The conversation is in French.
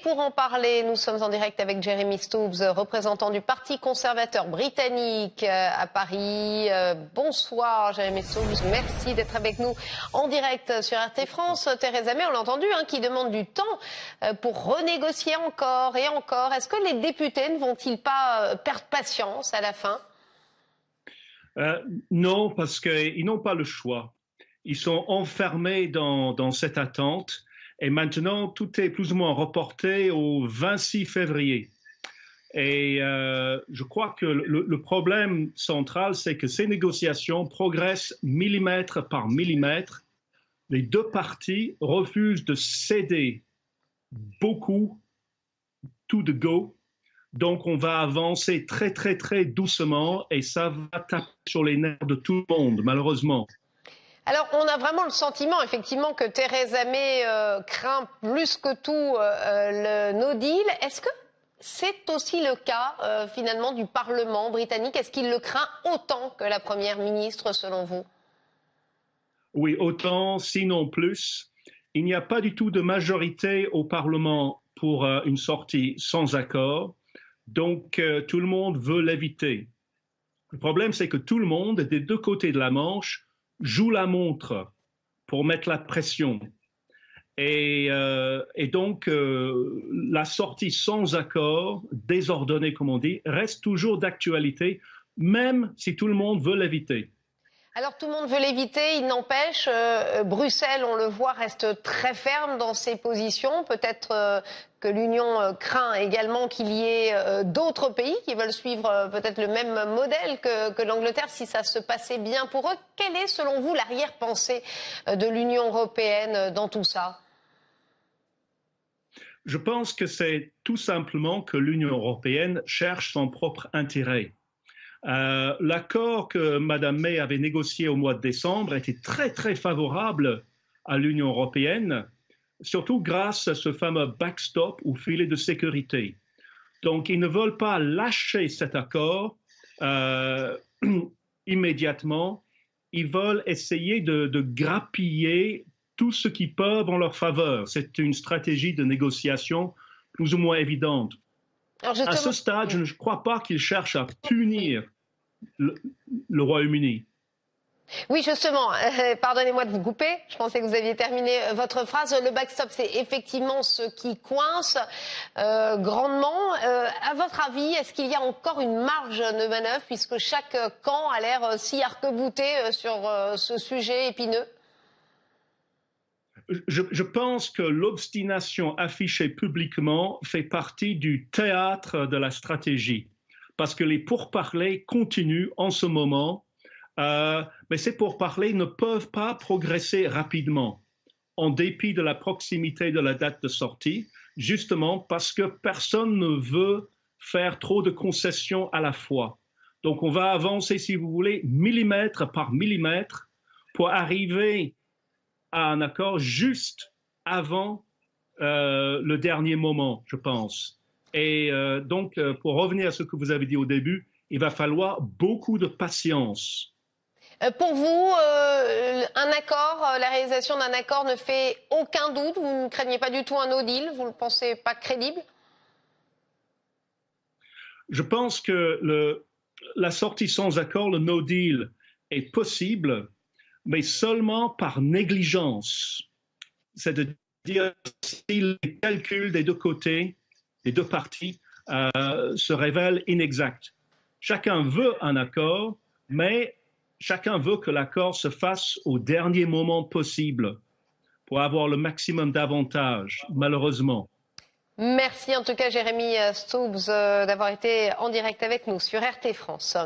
pour en parler, nous sommes en direct avec Jeremy Stubbs, représentant du Parti conservateur britannique à Paris. Bonsoir Jeremy Stubbs, merci d'être avec nous en direct sur RT France. Theresa May, on l'a entendu, qui demande du temps pour renégocier encore et encore. Est-ce que les députés ne vont-ils pas perdre patience à la fin ? Non, parce qu'ils n'ont pas le choix. Ils sont enfermés dans cette attente. Et maintenant, tout est plus ou moins reporté au 26 février. Et je crois que le problème central, c'est que ces négociations progressent millimètre par millimètre. Les deux parties refusent de céder beaucoup, tout de go. Donc, on va avancer très, très, très doucement et ça va taper sur les nerfs de tout le monde, malheureusement. Alors, on a vraiment le sentiment, effectivement, que Theresa May craint plus que tout le no deal. Est-ce que c'est aussi le cas, finalement, du Parlement britannique? Est-ce qu'il le craint autant que la Première ministre, selon vous? Oui, autant, sinon plus. Il n'y a pas du tout de majorité au Parlement pour une sortie sans accord. Donc, tout le monde veut l'éviter. Le problème, c'est que tout le monde, des deux côtés de la Manche, joue la montre pour mettre la pression. Et donc, la sortie sans accord, désordonnée comme on dit, reste toujours d'actualité, même si tout le monde veut l'éviter. Alors tout le monde veut l'éviter, il n'empêche, Bruxelles, on le voit, reste très ferme dans ses positions. Peut-être que l'Union craint également qu'il y ait d'autres pays qui veulent suivre peut-être le même modèle que l'Angleterre si ça se passait bien pour eux. Quelle est selon vous l'arrière-pensée de l'Union européenne dans tout ça ? Je pense que c'est tout simplement que l'Union européenne cherche son propre intérêt. L'accord que Mme May avait négocié au mois de décembre était très, très favorable à l'Union européenne, surtout grâce à ce fameux backstop ou filet de sécurité. Donc, ils ne veulent pas lâcher cet accord immédiatement. Ils veulent essayer de grappiller tout ce qu'ils peuvent en leur faveur. C'est une stratégie de négociation plus ou moins évidente. À ce stade, je ne crois pas qu'ils cherchent à punir le Royaume-Uni. Oui, justement, pardonnez-moi de vous couper, je pensais que vous aviez terminé votre phrase. Le backstop, c'est effectivement ce qui coince grandement. À votre avis, est-ce qu'il y a encore une marge de manœuvre puisque chaque camp a l'air si arc-bouté sur ce sujet épineux ? Je pense que l'obstination affichée publiquement fait partie du théâtre de la stratégie, parce que les pourparlers continuent en ce moment, mais ces pourparlers ne peuvent pas progresser rapidement, en dépit de la proximité de la date de sortie, justement parce que personne ne veut faire trop de concessions à la fois. Donc on va avancer, si vous voulez, millimètre par millimètre pour arriver à un accord juste avant le dernier moment, je pense. Et donc, pour revenir à ce que vous avez dit au début, il va falloir beaucoup de patience. Pour vous, un accord, la réalisation d'un accord ne fait aucun doute? Vous ne craignez pas du tout un no deal? Vous ne le pensez pas crédible? Je pense que la sortie sans accord, le no deal, est possible, mais seulement par négligence. C'est-à-dire si les calculs des deux côtés, des deux parties, se révèlent inexacts. Chacun veut un accord, mais chacun veut que l'accord se fasse au dernier moment possible pour avoir le maximum d'avantages, malheureusement. Merci en tout cas, Jeremy Stubbs, d'avoir été en direct avec nous sur RT France.